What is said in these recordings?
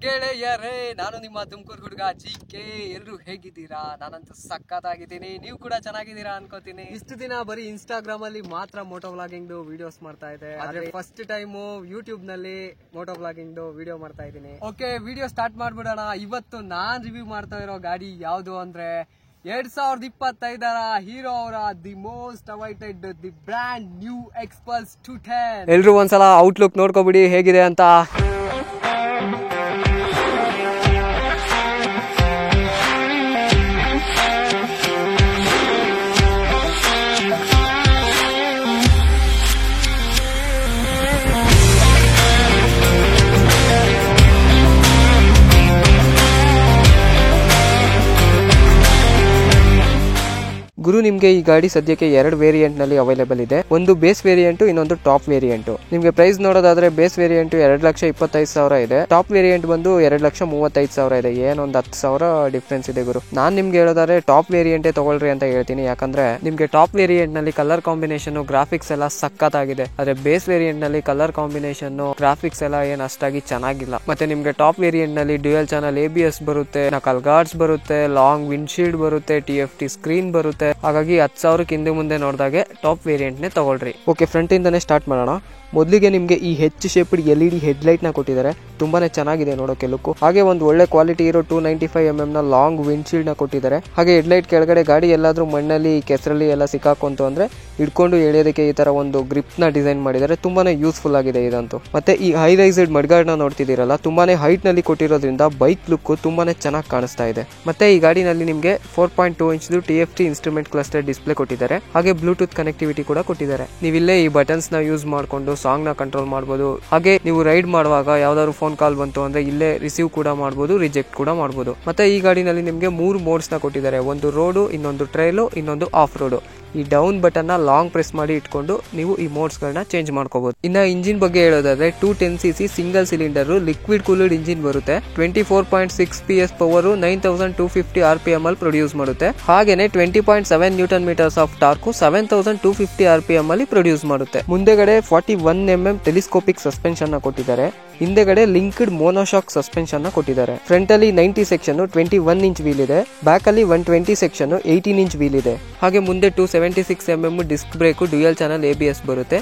ಗೆಳೆಯರೇ, ನಾನು ನಿಮ್ಮ ತುಮಕೂರು ಹುಡುಗ ಜಿಕೆ. ಎಲ್ಲರೂ ಹೇಗಿದ್ದೀರಾ? ನಾನಂತೂ ಸಖತ್ತಾಗಿದ್ದೀನಿ, ನೀವು ಕೂಡ ಚೆನ್ನಾಗಿದ್ದೀರಾ ಅನ್ಕೋತೀನಿ. ಇಷ್ಟು ದಿನ ಬರೀ ಇನ್ಸ್ಟಾಗ್ರಾಮ್ ಅಲ್ಲಿ ಮಾತ್ರ ಮೋಟೋ ವ್ಲಾಗಿಂಗ್ ವಿಡಿಯೋಸ್ ಮಾಡ್ತಾ ಇದ್ದೆ, ಆದ್ರೆ ಫಸ್ಟ್ ಟೈಮ್ ಯೂಟ್ಯೂಬ್ ನಲ್ಲಿ ಮೋಟೋ ವ್ಲಾಗಿಂಗ್ ವಿಡಿಯೋ ಮಾಡ್ತಾ ಇದ್ದೀನಿ. ಓಕೆ, ವಿಡಿಯೋ ಸ್ಟಾರ್ಟ್ ಮಾಡ್ಬಿಡೋಣ. ಇವತ್ತು ನಾನ್ ರಿವ್ಯೂ ಮಾಡ್ತಾ ಇರೋ ಗಾಡಿ ಯಾವುದು ಅಂದ್ರೆ 2025 ಹೀರೋ ಅವರ the most awaited the brand new Xpulse 210. ಎಲ್ರು ಒಂದ್ಸಲ ಔಟ್ಲುಕ್ ನೋಡ್ಕೊಬಿಡಿ ಹೇಗಿದೆ ಅಂತ. ಗುರು, ನಿಮ್ಗೆ ಈ ಗಾಡಿ ಸದ್ಯಕ್ಕೆ 2 ವೇರಿಯಂಟ್ ನಲ್ಲಿ ಅವೈಲೇಬಲ್ ಇದೆ. ಒಂದು ಬೇಸ್ ವೇರಿಯಂಟ್, ಇನ್ನೊಂದು ಟಾಪ್ ವೇರಿಯಂಟ್. ನಿಮ್ಗೆ ಪ್ರೈಸ್ ನೋಡೋದಾದ್ರೆ ಬೇಸ್ ವೇರಿಯಂಟ್ 2,25,000 ಇದೆ. ಟಾಪ್ ವೇರಿಯಂಟ್ ಬಂದು 2,35,000 ಇದೆ. ಏನೊಂದು 10,000 ಡಿಫ್ರೆನ್ಸ್ ಇದೆ ಗುರು. ನಾನ್ ನಿಮ್ಗೆ ಹೇಳೋದಾದ್ರೆ ಟಾಪ್ ವೇರಿಯಂಟೇ ತಗೊಳ್ರಿ ಅಂತ ಹೇಳ್ತೀನಿ. ಯಾಕಂದ್ರೆ ನಿಮ್ಗೆ ಟಾಪ್ ವೇರಿಯಂಟ್ ನಲ್ಲಿ ಕಲರ್ ಕಾಂಬಿನೇಷನ್, ಗ್ರಾಫಿಕ್ಸ್ ಎಲ್ಲ ಸಖತ್ತಾಗಿದೆ. ಆದ್ರೆ ಬೇಸ್ ವೇರಿಯಂಟ್ ನಲ್ಲಿ ಕಲರ್ ಕಾಂಬಿನೇಷನ್, ಗ್ರಾಫಿಕ್ಸ್ ಎಲ್ಲ ಏನ್ ಅಷ್ಟಾಗಿ ಚೆನ್ನಾಗಿಲ್ಲ. ಮತ್ತೆ ನಿಮ್ಗೆ ಟಾಪ್ ವೇರಿಯಂಟ್ ನಲ್ಲಿ ಡ್ಯುಯಲ್ ಚಾನಲ್ ABS ಬರುತ್ತೆ, ನಕಲ್ ಗಾರ್ಡ್ಸ್ ಬರುತ್ತೆ, ಲಾಂಗ್ ವಿಂಡ್ಶೀಲ್ಡ್ ಬರುತ್ತೆ, TFT ಸ್ಕ್ರೀನ್ ಬರುತ್ತೆ. ಹಾಗಾಗಿ 10,000 ಹಿಂದೆ ಮುಂದೆ ನೋಡಿದಾಗೆ ಟಾಪ್ ವೇರಿಯಂಟ್ ನೇ ತಗೊಳ್ರಿ. ಓಕೆ, ಫ್ರಂಟ್ ಇಂದಾನೆ ಸ್ಟಾರ್ಟ್ ಮಾಡೋಣ. ಮೊದಲಿಗೆ ನಿಮ್ಗೆ ಈ ಶೇಪ್ಡ್ LED ಹೆಡ್ಲೈಟ್ ನ ಕೊಟ್ಟಿದ್ದಾರೆ. ತುಂಬಾನೇ ಚೆನ್ನಾಗಿದೆ ನೋಡೋಕೆ ಲುಕ್. ಹಾಗೆ ಒಂದು ಒಳ್ಳೆ ಕ್ವಾಲಿಟಿ ಇರೋ 295mm ನ ಲಾಂಗ್ ವಿಂಡ್ಶೀಲ್ಡ್ ನ ಕೊಟ್ಟಿದ್ದಾರೆ. ಹಾಗೆ ಹೆಡ್ಲೈಟ್ ಕೆಳಗಡೆ ಗಾಡಿ ಎಲ್ಲಾದ್ರೂ ಮಣ್ಣಲ್ಲಿ ಕೆಸರಲ್ಲಿ ಎಲ್ಲ ಸಿಕ್ಕಾಕೊಂತು ಅಂದ್ರೆ ಹಿಡ್ಕೊಂಡು ಎಳೆಯೋದಕ್ಕೆ ಈ ತರ ಒಂದು ಗ್ರಿಪ್ ನ ಡಿಸೈನ್ ಮಾಡಿದ್ದಾರೆ. ತುಂಬಾನೇ ಯೂಸ್ಫುಲ್ ಆಗಿದೆ ಇದಂತೂ. ಮತ್ತೆ ಈ ಹೈ ರೈಸ್ಡ್ ಮಡ್ಗಾರ್ಡ್ ನ ನೋಡ್ತಿದ್ದೀರಲ್ಲ, ತುಂಬಾನೇ ಹೈಟ್ ನಲ್ಲಿ ಕೊಟ್ಟಿರೋದ್ರಿಂದ ಬೈಕ್ ಲುಕ್ ತುಂಬಾನೇ ಚೆನ್ನಾಗಿ ಕಾಣಿಸ್ತಾ ಇದೆ. ಮತ್ತೆ ಈ ಗಾಡಿನಲ್ಲಿ ನಿಮ್ಗೆ 4.2 inch TFT instrument cluster display ಕೊಟ್ಟಿದ್ದಾರೆ. ಹಾಗೆ ಬ್ಲೂಟೂತ್ ಕನೆಕ್ಟಿವಿಟಿ ಕೂಡ ಕೊಟ್ಟಿದ್ದಾರೆ. ನೀವಿಲ್ಲೇ ಈ ಬಟನ್ಸ್ ನ ಯೂಸ್ ಮಾಡ್ಕೊಂಡು ಸಾಂಗ್ ನ ಕಂಟ್ರೋಲ್ ಮಾಡಬಹುದು. ಹಾಗೆ ನೀವು ರೈಡ್ ಮಾಡುವಾಗ ಯಾವ್ದಾದ್ರು ಫೋನ್ ಕಾಲ್ ಬಂತು ಅಂದ್ರೆ ಇಲ್ಲೇ ರಿಸೀವ್ ಕೂಡ ಮಾಡಬಹುದು, ರಿಜೆಕ್ಟ್ ಕೂಡ ಮಾಡಬಹುದು. ಮತ್ತೆ ಈ ಗಾಡಿನಲ್ಲಿ ನಿಮ್ಗೆ 3 ಮೋಡ್ಸ್ ನ ಕೊಟ್ಟಿದ್ದಾರೆ. ಒಂದು ರೋಡ್, ಇನ್ನೊಂದು ಟ್ರೈಲು, ಇನ್ನೊಂದು ಆಫ್ ರೋಡ್. ಈ ಡೌನ್ ಬಟನ್ ನ ಲಾಂಗ್ ಪ್ರೆಸ್ ಮಾಡಿ ಇಟ್ಕೊಂಡು ನೀವು ಈ ಮೋಡ್ಸ್ ಗಳನ್ನ ಚೇಂಜ್ ಮಾಡ್ಕೋಬಹುದು. ಇನ್ನ ಇಂಜಿನ್ ಬಗ್ಗೆ ಹೇಳೋದಾದ್ರೆ 210cc single cylinder liquid cooled engine ಬರುತ್ತೆ. 24.6 PS ಪವರ್, 9250 RPM ಅಲ್ಲಿ ಪ್ರೊಡ್ಯೂಸ್ ಮಾಡುತ್ತೆ. ಹಾಗೇನೆ 20.7 newton metres of torque, 7250 RPM ಅಲ್ಲಿ ಪ್ರೊಡ್ಯೂಸ್ ಮಾಡುತ್ತೆ. ಮುಂದೆಗಡೆ 41mm ಟೆಲಿಸ್ಕೋಪಿಕ್ ಸಸ್ಪೆನ್ಷನ್ ನ ಕೊಟ್ಟಿದ್ದಾರೆ. ಹಿಂದೆಗಡೆ ಲಿಂಕ್ಡ್ ಮೋನೋಶಾಕ್ ಸಸ್ಪೆನ್ಷನ್ ನ ಕೊಟ್ಟಿದ್ದಾರೆ. ಫ್ರಂಟ್ ಅಲ್ಲಿ 90 ಸೆಕ್ಷನ್ 21 ಇಂಚ್ ವೀಲ್ ಇದೆ. ಬ್ಯಾಕ್ ಅಲ್ಲಿ 120 ಸೆಕ್ಷನ್ 18 ಇಂಚ್ ವೀಲ್ ಇದೆ. ಹಾಗೆ ಮುಂದೆ 276mm disc brake, dual channel ABS ಬರುತ್ತೆ.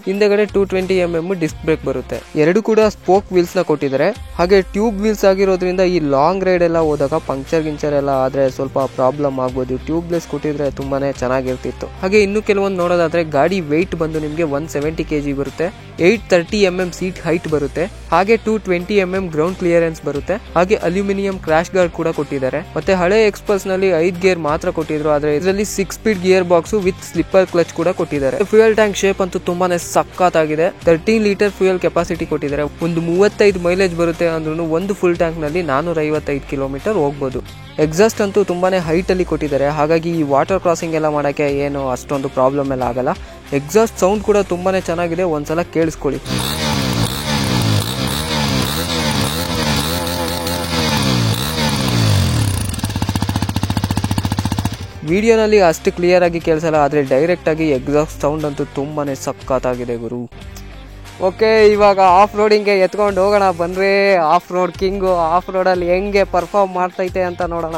ಹಿಂದೆಗಡೆ 220mm ಡಿಸ್ಕ್ ಬ್ರೇಕ್ ಬರುತ್ತೆ. ಎರಡು ಕೂಡ ಸ್ಪೋಕ್ ವೀಲ್ಸ್ ನ ಕೊಟ್ಟಿದ್ದಾರೆ. ಹಾಗೆ ಟ್ಯೂಬ್ ವೀಲ್ಸ್ ಆಗಿರೋದ್ರಿಂದ ಈ ಲಾಂಗ್ ರೈಡ್ ಎಲ್ಲ ಹೋದಾಗ ಪಂಕ್ಚರ್ ಗಿಂಚರ್ ಎಲ್ಲ ಆದ್ರೆ ಸ್ವಲ್ಪ ಪ್ರಾಬ್ಲಮ್ ಆಗ್ಬೋದು. ಟ್ಯೂಬ್ಲೆಸ್ ಕೊಟ್ಟಿದ್ರೆ ತುಂಬಾನೇ ಚೆನ್ನಾಗಿರ್ತಿತ್ತು. ಹಾಗೆ ಇನ್ನು ಕೆಲವೊಂದು ನೋಡೋದಾದ್ರೆ ಗಾಡಿ ವೆಯ್ಟ್ ಬಂದು ನಿಮ್ಗೆ 170 kg ಬರುತ್ತೆ. 830mm ಸೀಟ್ ಹೈಟ್ ಬರುತ್ತೆ. ಹಾಗೆ 220mm ಗ್ರೌಂಡ್ ಕ್ಲಿಯರೆನ್ಸ್ ಬರುತ್ತೆ. ಹಾಗೆ ಅಲ್ಯೂಮಿನಿಯಂ ಕ್ರಾಶ್ ಗಾರ್ಡ್ ಕೂಡ ಕೊಟ್ಟಿದ್ದಾರೆ. ಮತ್ತೆ ಹಳೆ ಎಕ್ಸ್ಪಲ್ಸ್ ನಲ್ಲಿ 5 ಗೇರ್ ಮಾತ್ರ ಕೊಟ್ಟಿದ್ರು, ಆದ್ರೆ ಇದರಲ್ಲಿ 6 speed gear box with slipper clutch ಕೂಡ ಕೊಟ್ಟಿದ್ದಾರೆ. ಫ್ಯೂಯಲ್ ಟ್ಯಾಂಕ್ ಶೇಪ್ ಅಂತೂ ತುಂಬಾನೇ ಸಖತ್ತಾಗಿದೆ. 13 ಲೀಟರ್ ಫ್ಯೂಯಲ್ ಕೆಪಾಸಿಟಿ ಕೊಟ್ಟಿದ್ದಾರೆ. ಒಂದು 35 ಮೈಲೇಜ್ ಬರುತ್ತೆ ಅಂದ್ರೂ ಒಂದು ಫುಲ್ ಟ್ಯಾಂಕ್ ನಲ್ಲಿ 455 ಕಿಲೋಮೀಟರ್ ಹೋಗ್ಬೋದು. ಎಕ್ಸಾಸ್ಟ್ ಅಂತೂ ತುಂಬಾನೇ ಹೈಟ್ ಅಲ್ಲಿ ಕೊಟ್ಟಿದ್ದಾರೆ. ಹಾಗಾಗಿ ಈ ವಾಟರ್ ಕ್ರಾಸಿಂಗ್ ಎಲ್ಲ ಮಾಡಕ್ಕೆ ಏನು ಅಷ್ಟೊಂದು ಪ್ರಾಬ್ಲಮ್ ಎಲ್ಲ ಆಗಲ್ಲ. ಎಕ್ಸಾಸ್ಟ್ ಸೌಂಡ್ ಕೂಡ ತುಂಬಾನೇ ಚೆನ್ನಾಗಿದೆ, ಒಂದ್ಸಲ ಕೇಳಿಸ್ಕೊಳ್ಳಿ. ವಿಡಿಯೋನಲ್ಲಿ ಅಷ್ಟು ಕ್ಲಿಯರ್ ಆಗಿ ಕೇಳಿಸಲ್ಲ, ಆದ್ರೆ ಡೈರೆಕ್ಟ್ ಆಗಿ ಎಕ್ಸಾಸ್ಟ್ ಸೌಂಡ್ ಅಂತೂ ತುಂಬಾನೇ ಸಖತ್ತಾಗಿದೆ ಗುರು. ಓಕೆ, ಇವಾಗ ಆಫ್ ರೋಡಿಂಗ್ಗೆ ಎತ್ಕೊಂಡು ಹೋಗೋಣ ಬನ್ರಿ. ಆಫ್ ರೋಡ್ ಕಿಂಗು ಆಫ್ ರೋಡಲ್ಲಿ ಹೆಂಗೆ ಪರ್ಫಾರ್ಮ್ ಮಾಡ್ತೈತೆ ಅಂತ ನೋಡೋಣ.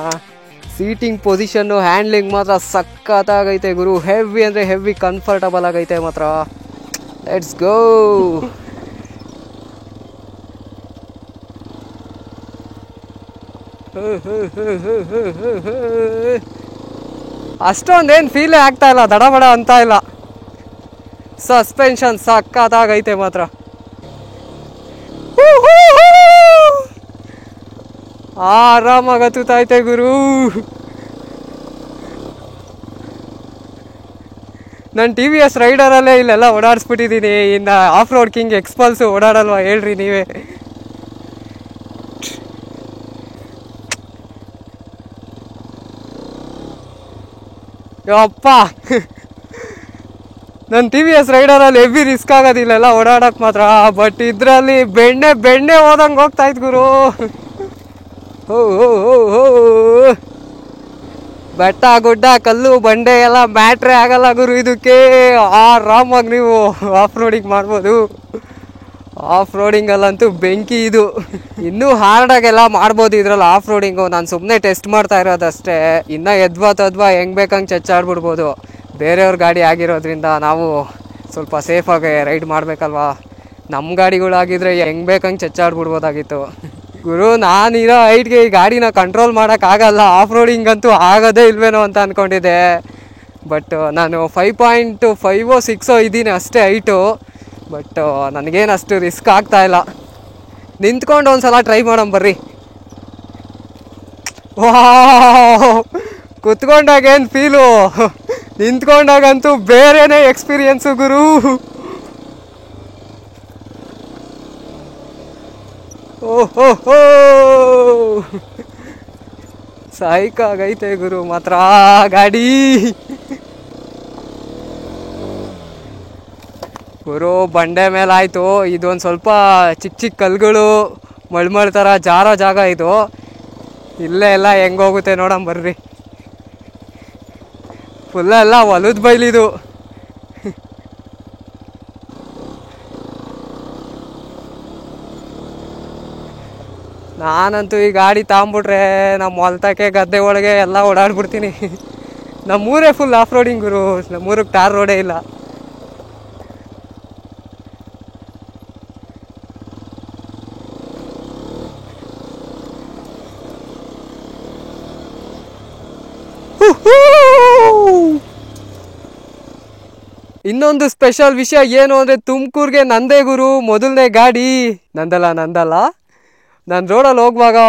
ಸೀಟಿಂಗ್ ಪೊಸಿಷನ್, ಹ್ಯಾಂಡ್ಲಿಂಗ್ ಮಾತ್ರ ಸಖತ್ತಾಗೈತೆ ಗುರು. ಹೆವಿ ಅಂದ್ರೆ ಹೆವಿ ಕಂಫರ್ಟಬಲ್ ಆಗೈತೆ ಮಾತ್ರ. Let's go. ಅಷ್ಟೊಂದೇನು ಫೀಲೇ ಆಗ್ತಾ ಇಲ್ಲ, ದಡಬಡ ಅಂತ ಇಲ್ಲ. ಸಸ್ಪೆನ್ಷನ್ ಸಖತ್ತಾಗೈತೆ ಮಾತ್ರ. ಆರಾಮಾಗಿ ಹತ್ತುತ್ತೈತೆ ಗುರು. ನಾನು TVS ರೈಡರಲ್ಲೇ ಇಲ್ಲೆಲ್ಲ ಓಡಾಡಿಸ್ಬಿಟ್ಟಿದ್ದೀನಿ. ಇನ್ನು ಆಫ್ ರೋಡ್ ಕಿಂಗ್ ಎಕ್ಸ್ಪಲ್ಸ್ ಓಡಾಡಲ್ವಾ ಹೇಳ್ರಿ ನೀವೇ. ಯಪ್ಪ, ನನ್ನ TVS ರೈಡರಲ್ಲಿ ಹೆವಿ ರಿಸ್ಕ್ ಆಗೋದಿಲ್ಲ ಓಡಾಡಕ್ ಮಾತ್ರ. ಬಟ್ ಇದ್ರಲ್ಲಿ ಬೆಣ್ಣೆ ಹೋದಂಗೆ ಹೋಗ್ತಾ ಇತ್ತು ಗುರು. ಬೆಟ್ಟ ಗುಡ್ಡ ಕಲ್ಲು ಬಂಡೆ ಎಲ್ಲ ಮ್ಯಾಟ್ರೇ ಆಗಲ್ಲ ಗುರು ಇದಕ್ಕೆ. ಆರಾಮಾಗಿ ನೀವು ಆಫ್ ರೋಡಿಂಗ್ ಮಾಡ್ಬೋದು. ಆಫ್ ರೋಡಿಂಗಲ್ಲಂತೂ ಬೆಂಕಿ ಇದು. ಇನ್ನೂ ಹಾರ್ಡಾಗೆಲ್ಲ ಮಾಡ್ಬೋದು ಇದ್ರಲ್ಲಿ ಆಫ್ ರೋಡಿಂಗು. ನಾನು ಸುಮ್ಮನೆ ಟೆಸ್ಟ್ ಮಾಡ್ತಾ ಇರೋದಷ್ಟೇ. ಇನ್ನೂ ಎದ್ವಾ ಹೆಂಗೆ ಬೇಕಂಗೆ ಚಚ್ಚಾಡ್ಬಿಡ್ಬೋದು. ಬೇರೆಯವ್ರ ಗಾಡಿ ಆಗಿರೋದ್ರಿಂದ ನಾವು ಸ್ವಲ್ಪ ಸೇಫಾಗಿ ರೈಡ್ ಮಾಡಬೇಕಲ್ವಾ. ನಮ್ಮ ಗಾಡಿಗಳಾಗಿದ್ರೆ ಹೆಂಗೆ ಬೇಕಂಗೆ ಚಚ್ಚಾಡ್ಬಿಡ್ಬೋದಾಗಿತ್ತು. ಗುರು ನಾನಿರೋ ಹೈಟ್ಗೆ ಈ ಗಾಡಿನ ಕಂಟ್ರೋಲ್ ಮಾಡೋಕ್ಕಾಗಲ್ಲ. ಆಫ್ ರೋಡಿಂಗ್ ಅಂತೂ ಆಗೋದೇ ಇಲ್ವೇನೋ ಅಂತ ಅಂದ್ಕೊಂಡಿದ್ದೆ. ಬಟ್ ನಾನು 5.5 6 ಇದ್ದೀನಿ ಅಷ್ಟೇ ಹೈಟು. ಬಟ್ ನನಗೇನು ಅಷ್ಟು ರಿಸ್ಕ್ ಆಗ್ತಾಯಿಲ್ಲ. ನಿಂತ್ಕೊಂಡು ಒಂದು ಸಲ ಟ್ರೈ ಮಾಡೋಣ ಬರ್ರಿ. ವಾ ಕುತ್ಕೊಂಡಾಗೇನು ಫೀಲು, ನಿಂತ್ಕೊಂಡಾಗಂತೂ ಬೇರೆನೇ ಎಕ್ಸ್ಪೀರಿಯನ್ಸು ಗುರು. ಓಹೋ ಸಾಯ್ಕಾಗೈತೆ ಗುರು ಮಾತ್ರ ಗಾಡಿ. ಗುರು ಬಂಡೆ ಮೇಲೆ ಆಯಿತು. ಇದೊಂದು ಸ್ವಲ್ಪ ಚಿಕ್ಕ ಕಲ್ಗಳು ಮಳ್ಮಳ್ ಥರ ಜಾರೋ ಜಾಗ ಇದು. ಇಲ್ಲೇ ಎಲ್ಲ ಹೆಂಗೋಗುತ್ತೆ ನೋಡೋಣ ಬರ್ರಿ. ಫುಲ್ಲೆಲ್ಲ ಹೊಲದ ಬೈಲಿದು. ನಾನಂತೂ ಈ ಗಾಡಿ ತಗೊಂಬಿಟ್ರೆ ನಮ್ಮ ಹೊಲ್ತಕ್ಕೆ ಗದ್ದೆ ಒಳಗೆ ಎಲ್ಲ ಓಡಾಡ್ಬಿಡ್ತೀನಿ. ನಮ್ಮೂರೇ ಫುಲ್ ಆಫ್ ರೋಡಿಂಗ್ ಗುರು. ನಮ್ಮೂರಿಗೆ ಟಾರ್ ರೋಡೇ ಇಲ್ಲ. ಇನ್ನೊಂದು ಸ್ಪೆಷಲ್ ವಿಷಯ ಏನು ಅಂದರೆ ತುಮಕೂರಿಗೆ ನಂದೇ ಗುರು ಮೊದಲನೇ ಗಾಡಿ. ನಂದಲ್ಲ ನಾನು ರೋಡಲ್ಲಿ ಹೋಗುವಾಗ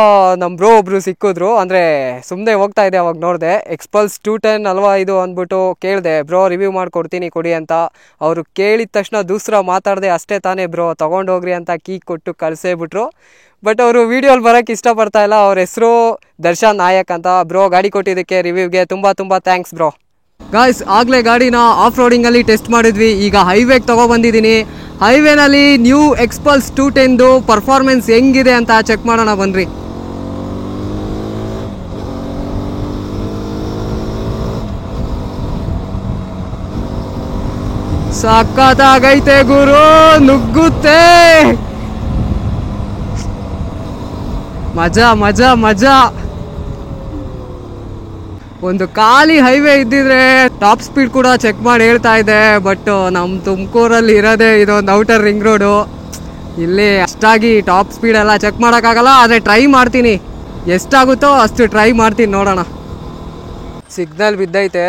ನಮ್ಮ ಬ್ರೋ ಒಬ್ಬರು ಸಿಕ್ಕಿದ್ರು. ಅಂದರೆ ಸುಮ್ಮನೆ ಹೋಗ್ತಾ ಇದ್ದೆ, ಅವಾಗ ನೋಡಿದೆ ಎಕ್ಸ್ಪಲ್ಸ್ 210 ಅಲ್ವಾ ಇದು ಅಂದ್ಬಿಟ್ಟು ಕೇಳಿದೆ. ಬ್ರೋ ರಿವ್ಯೂ ಮಾಡಿಕೊಡ್ತೀನಿ ಕೊಡಿ ಅಂತ. ಅವರು ಕೇಳಿದ ತಕ್ಷಣ ದೂಸರ ಮಾತಾಡಿದೆ, ಅಷ್ಟೇ ತಾನೇ ಬ್ರೋ ತೊಗೊಂಡೋಗ್ರಿ ಅಂತ ಕೀ ಕೊಟ್ಟು ಕಳಿಸೇಬಿಟ್ರು. ಬಟ್ ಅವರು ವೀಡಿಯೋಲಿ ಬರೋಕ್ಕೆ ಇಷ್ಟಪಡ್ತಾ ಇಲ್ಲ. ಅವ್ರ ಹೆಸರು ದರ್ಶನ್ ನಾಯಕ್ ಅಂತ. ಬ್ರೋ ಗಾಡಿ ಕೊಟ್ಟಿದ್ದಕ್ಕೆ ರಿವ್ಯೂಗೆ ತುಂಬ ಥ್ಯಾಂಕ್ಸ್ ಬ್ರೋ. ಗಾಯ್ಸ್ ಆಗಲೇ ಗಾಡಿನ ಆಫ್ ರೋಡಿಂಗಲ್ಲಿ ಟೆಸ್ಟ್ ಮಾಡಿದ್ವಿ. ಈಗ ಹೈವೇಗೆ ತೊಗೊಬಂದಿದ್ದೀನಿ. ಹೈವೇನಲ್ಲಿ ನ್ಯೂ ಎಕ್ಸ್ಪಲ್ಸ್ 210 ಪರ್ಫಾರ್ಮೆನ್ಸ್ ಹೆಂಗಿದೆ ಅಂತ ಚೆಕ್ ಮಾಡೋಣ ಬನ್ರಿ. ಸಖತ್ತಾಗೈತೆ ಗುರು, ನುಗ್ಗುತ್ತೆ. ಮಜಾ. ಒಂದು ಖಾಲಿ ಹೈವೇ ಇದ್ದಿದ್ರೆ ಟಾಪ್ ಸ್ಪೀಡ್ ಕೂಡ ಚೆಕ್ ಮಾಡಿ ಹೇಳ್ತಾ ಇದೆ. ಬಟ್ ನಮ್ಮ ತುಮಕೂರಲ್ಲಿ ಇರೋದೇ ಇದೊಂದು ಔಟರ್ ರಿಂಗ್ ರೋಡು. ಇಲ್ಲಿ ಅಷ್ಟಾಗಿ ಟಾಪ್ ಸ್ಪೀಡ್ ಎಲ್ಲ ಚೆಕ್ ಮಾಡೋಕ್ಕಾಗಲ್ಲ. ಆದರೆ ಟ್ರೈ ಮಾಡ್ತೀನಿ, ಎಷ್ಟಾಗುತ್ತೋ ಅಷ್ಟು ಟ್ರೈ ಮಾಡ್ತೀನಿ, ನೋಡೋಣ. ಸಿಗ್ನಲ್ ಬಿದ್ದೈತೆ,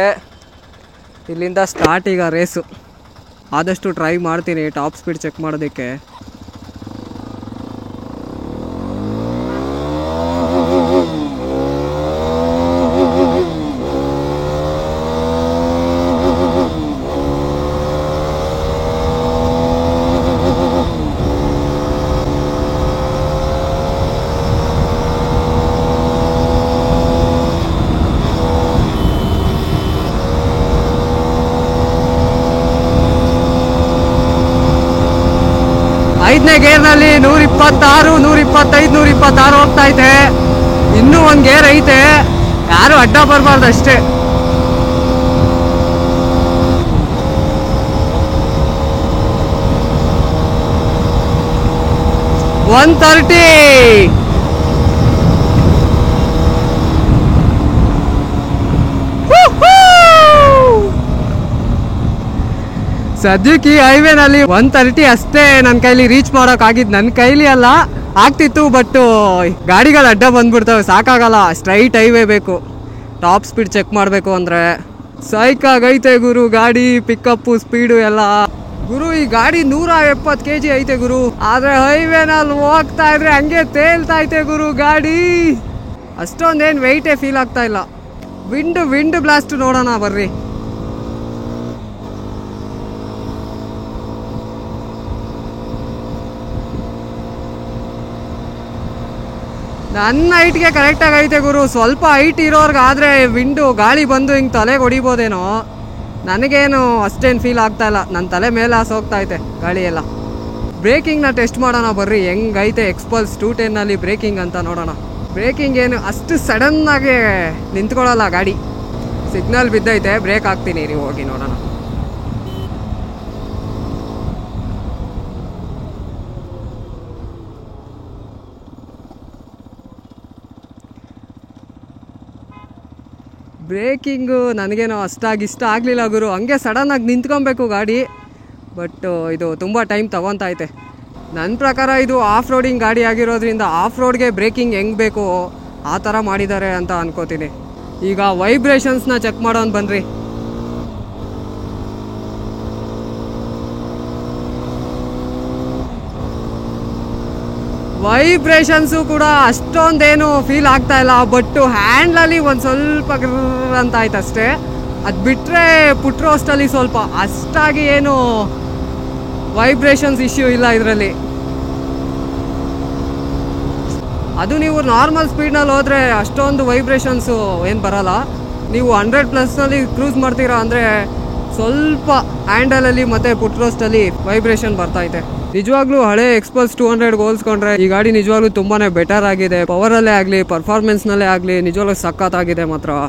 ಇಲ್ಲಿಂದ ಸ್ಟಾರ್ಟ್ ಈಗ ರೇಸು. ಆದಷ್ಟು ಟ್ರೈ ಮಾಡ್ತೀನಿ ಟಾಪ್ ಸ್ಪೀಡ್ ಚೆಕ್ ಮಾಡೋದಕ್ಕೆ. ಐದನೇ ಗೇರ್ನಲ್ಲಿ 126, 125, 126 ಹೋಗ್ತಾ ಐತೆ. ಇನ್ನೂ ಒಂದು ಗೇರ್ ಐತೆ, ಯಾರು ಅಡ್ಡ ಬರಬಾರ್ದು ಅಷ್ಟೇ. 130. ಸದ್ಯಕ್ಕೆ ಈ ಹೈವೇನಲ್ಲಿ 130 ಅಷ್ಟೇ ನನ್ನ ಕೈಲಿ ರೀಚ್ ಮಾಡೋಕ್ಕಾಗಿದ್ದು. ನನ್ನ ಕೈಲಿ ಅಲ್ಲ, ಆಗ್ತಿತ್ತು, ಬಟ್ ಗಾಡಿಗಳು ಅಡ್ಡ ಬಂದ್ಬಿಡ್ತವೆ, ಸಾಕಾಗಲ್ಲ. ಸ್ಟ್ರೈಟ್ ಹೈವೇ ಬೇಕು ಟಾಪ್ ಸ್ಪೀಡ್ ಚೆಕ್ ಮಾಡಬೇಕು ಅಂದರೆ. ಸೈಕಾಗೈತೆ ಗುರು ಗಾಡಿ, ಪಿಕಪ್ಪು ಸ್ಪೀಡು ಎಲ್ಲ. ಗುರು ಈ ಗಾಡಿ 170 kg ಐತೆ ಗುರು. ಆದರೆ ಹೈವೇನಲ್ಲಿ ಹೋಗ್ತಾ ಇದ್ರೆ ಹಂಗೆ ತೇಲ್ತಾ ಐತೆ ಗುರು ಗಾಡಿ. ಅಷ್ಟೊಂದೇನು ವೆಯ್ಟೇ ಫೀಲ್ ಆಗ್ತಾ ಇಲ್ಲ. ವಿಂಡ್ ಬ್ಲಾಸ್ಟ್ ನೋಡೋಣ ಬರ್ರಿ. ನನ್ನ ಹೈಟ್ಗೆ ಕರೆಕ್ಟಾಗಿ ಐತೆ ಗುರು. ಸ್ವಲ್ಪ ಹೈಟ್ ಇರೋರ್ಗಾದರೆ ವಿಂಡು ಗಾಳಿ ಬಂದು ಹಿಂಗೆ ತಲೆಗೆ ಹೊಡಿಬೋದೇನೋ. ನನಗೇನು ಅಷ್ಟೇನು ಫೀಲ್ ಆಗ್ತಾ ಇಲ್ಲ. ನನ್ನ ತಲೆ ಮೇಲೆ ಹೋಗ್ತಾ ಐತೆ ಗಾಳಿ ಎಲ್ಲ. ಬ್ರೇಕಿಂಗ್ನ ಟೆಸ್ಟ್ ಮಾಡೋಣ ಬರ್ರಿ, ಹೆಂಗೈತೆ ಎಕ್ಸ್ಪಲ್ಸ್ 210ನಲ್ಲಿ ಬ್ರೇಕಿಂಗ್ ಅಂತ ನೋಡೋಣ. ಬ್ರೇಕಿಂಗ್ ಏನು ಅಷ್ಟು ಸಡನ್ನಾಗಿ ನಿಂತ್ಕೊಳ್ಳಲ್ಲ ಗಾಡಿ. ಸಿಗ್ನಲ್ ಬಿದ್ದೈತೆ, ಬ್ರೇಕ್ ಹಾಕ್ತೀನಿ ರೀ, ಹೋಗಿ ನೋಡೋಣ. ಬ್ರೇಕಿಂಗು ನನಗೇನೋ ಅಷ್ಟಾಗಿ ಇಷ್ಟ ಆಗಲಿಲ್ಲ ಗುರು. ಹಂಗೆ ಸಡನ್ನಾಗಿ ನಿಂತ್ಕೊಬೇಕು ಗಾಡಿ, ಬಟ್ ಇದು ತುಂಬ ಟೈಮ್ ತಗೊತೈತೆ. ನನ್ನ ಪ್ರಕಾರ ಇದು ಆಫ್ ರೋಡಿಂಗ್ ಗಾಡಿ ಆಗಿರೋದ್ರಿಂದ ಆಫ್ ರೋಡ್ಗೆ ಬ್ರೇಕಿಂಗ್ ಹೆಂಗೆ ಬೇಕು ಆ ಥರ ಮಾಡಿದ್ದಾರೆ ಅಂತ ಅನ್ಕೋತೀನಿ. ಈಗ ವೈಬ್ರೇಷನ್ಸ್ನ ಚೆಕ್ ಮಾಡೋನ್ ಬನ್ನಿರಿ. ವೈಬ್ರೇಷನ್ಸು ಕೂಡ ಅಷ್ಟೊಂದೇನು ಫೀಲ್ ಆಗ್ತಾ ಇಲ್ಲ, ಬಟ್ ಹ್ಯಾಂಡ್ಲಲ್ಲಿ ಒಂದು ಸ್ವಲ್ಪ ಅಂತ ಆಯ್ತು ಅಷ್ಟೇ. ಅದು ಬಿಟ್ಟರೆ ಪುಟ್ರೋಸ್ಟಲ್ಲಿ ಸ್ವಲ್ಪ ಅಷ್ಟಾಗಿ ಏನು ವೈಬ್ರೇಷನ್ಸ್ ಇಶ್ಯೂ ಇಲ್ಲ ಇದರಲ್ಲಿ. ಅದು ನೀವು ನಾರ್ಮಲ್ ಸ್ಪೀಡ್ನಲ್ಲಿ ಹೋದರೆ ಅಷ್ಟೊಂದು ವೈಬ್ರೇಷನ್ಸು ಏನು ಬರೋಲ್ಲ. ನೀವು 100+ ಕ್ರೂಸ್ ಮಾಡ್ತೀರಾ ಅಂದರೆ ಸ್ವಲ್ಪ ಹ್ಯಾಂಡಲಲ್ಲಿ ಮತ್ತು ಪುಟ್ರೋಸ್ಟಲ್ಲಿ ವೈಬ್ರೇಷನ್ ಬರ್ತೈತೆ. ನಿಜವಾಗ್ಲೂ ಹಳೆ ಎಕ್ಸ್ಪಲ್ಸ್ 200 ಹೋಲಿಸ್ಕೊಂಡ್ರೆ ಈ ಗಾಡಿ ನಿಜವಾಗ್ಲೂ ತುಂಬಾನೇ ಬೆಟರ್ ಆಗಿದೆ. ಪವರಲ್ಲೇ ಆಗಲಿ ಪರ್ಫಾರ್ಮೆನ್ಸ್ನಲ್ಲೇ ಆಗಲಿ ನಿಜವಾಗ್ಲೂ ಸಖತ್ತಾಗಿದೆ ಮಾತ್ರ.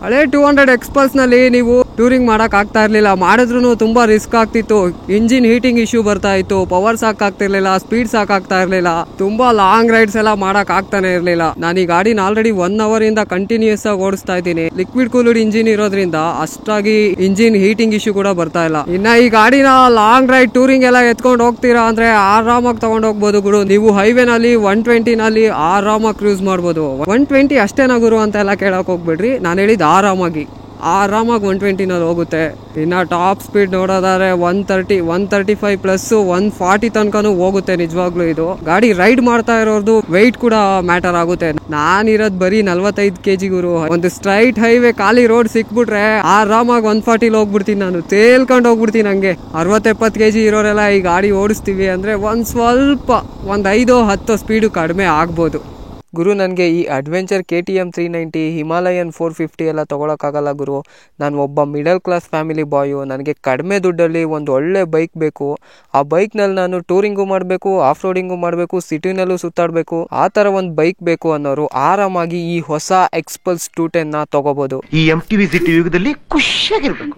ಹಳೆ 200 ಎಕ್ಸ್ಪಲ್ಸ್ನಲ್ಲಿ ನೀವು ಟೂರಿಂಗ್ ಮಾಡೋಕೆ ಆಗ್ತಾ ಇರಲಿಲ್ಲ, ಮಾಡಿದ್ರೂ ತುಂಬ ರಿಸ್ಕ್ ಆಗ್ತಿತ್ತು. ಇಂಜಿನ್ ಹೀಟಿಂಗ್ ಇಶ್ಯೂ ಬರ್ತಾ ಇತ್ತು, ಪವರ್ ಸಾಕಾಗ್ತಿರ್ಲಿಲ್ಲ, ಸ್ಪೀಡ್ ಸಾಕಾಗ್ತಾ ಇರಲಿಲ್ಲ, ತುಂಬ ಲಾಂಗ್ ರೈಡ್ಸ್ ಎಲ್ಲ ಮಾಡೋಕೆ ಆಗ್ತಾನೆ ಇರಲಿಲ್ಲ. ನಾನು ಈ ಗಾಡಿನ ಆಲ್ರೆಡಿ 1 ಅವರಿಂದ ಕಂಟಿನ್ಯೂಸ್ ಆಗಿ ಓಡಿಸ್ತಾ ಇದ್ದೀನಿ. ಲಿಕ್ವಿಡ್ ಕೂಲ್ಡ್ ಇಂಜಿನ್ ಇರೋದ್ರಿಂದ ಅಷ್ಟಾಗಿ ಇಂಜಿನ್ ಹೀಟಿಂಗ್ ಇಶ್ಯೂ ಕೂಡ ಬರ್ತಾ ಇಲ್ಲ. ಇನ್ನು ಈ ಗಾಡಿನ ಲಾಂಗ್ ರೈಡ್ ಟೂರಿಂಗ್ ಎಲ್ಲ ಎತ್ಕೊಂಡು ಹೋಗ್ತೀರಾ ಅಂದರೆ ಆರಾಮಾಗಿ ತಗೊಂಡು ಹೋಗ್ಬೋದು ಗುರು. ನೀವು ಹೈವೇನಲ್ಲಿ 120ನಲ್ಲಿ ಆರಾಮಾಗಿ ಕ್ರೂಸ್ ಮಾಡ್ಬೋದು. 120 ಅಷ್ಟೇನಾ ಗುರು ಅಂತ ಎಲ್ಲ ಕೇಳೋಕೆ ಹೋಗ್ಬಿಡ್ರಿ. ನಾನು ಹೇಳಿದ್ದು ಆರಾಮಾಗಿ 120ನಲ್ಲಿ ಹೋಗುತ್ತೆ. ಇನ್ನು ಟಾಪ್ ಸ್ಪೀಡ್ ನೋಡೋದಾದ್ರೆ 130, 135 ಪ್ಲಸ್ 140 ತನಕನೂ ಹೋಗುತ್ತೆ. ನಿಜವಾಗ್ಲೂ ಇದು ಗಾಡಿ ರೈಡ್ ಮಾಡ್ತಾ ಇರೋದು ವೆಯ್ಟ್ ಕೂಡ ಮ್ಯಾಟರ್ ಆಗುತ್ತೆ. ನಾನಿರೋದು ಬರೀ 45 kg ಗುರು. ಒಂದು ಸ್ಟ್ರೈಟ್ ಹೈವೇ ಖಾಲಿ ರೋಡ್ ಸಿಕ್ಬಿಟ್ರೆ ಆರಾಮಾಗಿ 140 ಹೋಗ್ಬಿಡ್ತೀನಿ. ನಾನು ತೇಲ್ಕೊಂಡು ಹೋಗ್ಬಿಡ್ತೀನಿ. ಹಂಗೆ 60-70 kg ಇರೋರೆಲ್ಲ ಈ ಗಾಡಿ ಓಡಿಸ್ತೀವಿ ಅಂದರೆ ಒಂದು ಸ್ವಲ್ಪ 5-10 ಸ್ಪೀಡು ಕಡಿಮೆ ಆಗ್ಬೋದು. ಗುರು, ನನಗೆ ಈ ಅಡ್ವೆಂಚರ್ KTM 390, ಹಿಮಾಲಯನ್ 450 ಎಲ್ಲ ತೊಗೊಳಕ್ಕಾಗಲ್ಲ ಗುರು. ನಾನು ಒಬ್ಬ ಮಿಡಲ್ ಕ್ಲಾಸ್ ಫ್ಯಾಮಿಲಿ ಬಾಯು. ನನಗೆ ಕಡಿಮೆ ದುಡ್ಡಲ್ಲಿ ಒಂದು ಒಳ್ಳೆ ಬೈಕ್ ಬೇಕು. ಆ ಬೈಕ್ನಲ್ಲಿ ನಾನು ಟೂರಿಂಗು ಮಾಡಬೇಕು, ಆಫ್ ರೋಡಿಂಗು ಮಾಡಬೇಕು, ಸಿಟಿನಲ್ಲೂ ಸುತ್ತಾಡಬೇಕು, ಆ ಥರ ಒಂದು ಬೈಕ್ ಬೇಕು ಅನ್ನೋರು ಆರಾಮಾಗಿ ಈ ಹೊಸ ಎಕ್ಸ್ಪಲ್ಸ್ 210ನ ತೊಗೋಬೋದು. ಈ MTV ಸಿಟಿ ಯುಗದಲ್ಲಿ ಖುಷಿಯಾಗಿರ್ಬೇಕು.